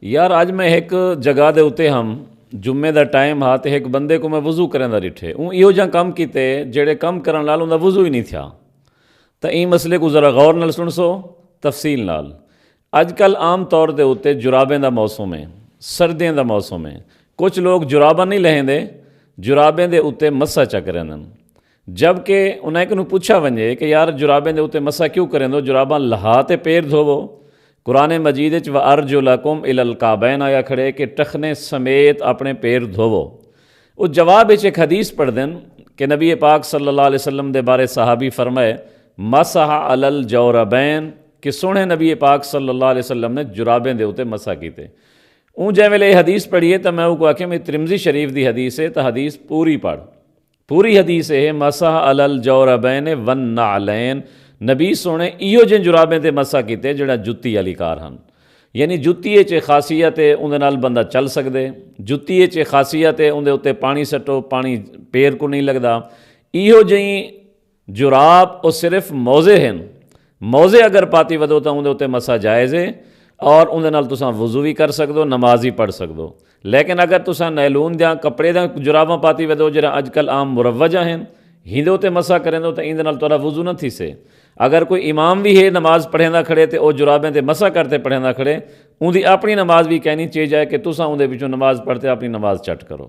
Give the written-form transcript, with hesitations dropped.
यार अज मैं एक जगह के उत्ते हम जुम्मे का टाइम हा तो एक बंदे को मैं वज़ू करन डिठे इहो जा कम किते जेड़े कम करन नाल उनका वज़ू ही नहीं था। तो ई मसले को ज़रा गौर नाल सुन सो तफसील नाल। अजकल आम तौर के उत्ते जुराबें का मौसम है, सर्दियों का मौसम है। कुछ लोग जुराबा नहीं लहेंदे, जुराबें के उत्ते मस्सा चक रहे। जबकि उन्हें एक पूछा वजे कि यार जुराबें के उत्ते मस्सा क्यों करें, जुराबा लहा तो पैर धोवो। कुरान मजीद व अर्जुलकुम इलल काबैन आया खड़े कि टखने समेत अपने पैर धोवो। उस जवाब एक हदीस पढ़ दें कि नबी पाक सल्लल्लाहु अलैहि वसल्लम के बारे सहाबी फरमाए मसहा अलल जौरबैन कि सोहने नबी पाक सल्लल्लाहु अलैहि वसल्लम ने जुराबें के उत्ते मसा किते। जै वेले ये हदीस पढ़िए तो मैं वो आख्या मेरी त्रिमजी शरीफ की हदीस है, तो हदीस पूरी पढ़। पूरी हदीस है मसहा अलल जौरबैन वन नालैन, नबी सोने इहो जिन जुराबें ते मसा किते जिहड़ा जुत्ती वाली कार हन। यानी जुत्ती च खासियत है उहदे नाल बंदा चल सकदे, जुत्ती च खासियत है उहदे उत्ते पानी सट्टो पानी पैर को नहीं लगदा। इहो जी जुराब वो सिर्फ मौजे हैं, मौजे अगर पाती वधो तो उहदे उत्ते मसा जायज़ है और उहदे नाल तुसां वज़ू भी कर सकदो, नमाज ही पढ़ सकदो। लेकिन अगर तुसां नैलून दियां कपड़े दा जुराबां पाती वधो जिहड़ा अजकल आम मुरवजा हैं, हिंदे उत्ते मसा करेंदो तो इंदे नाल तुहाडा वज़ू न थी से। अगर कोई इमाम भी है नमाज पढ़ेंदा खड़े तो वह जुराबें ते मसा करते पढ़ेंदा खड़े, उनकी अपनी नमाज भी कहनी चाहिए कि तुसां उहदे विचों नमाज पढ़ते अपनी नमाज चट करो।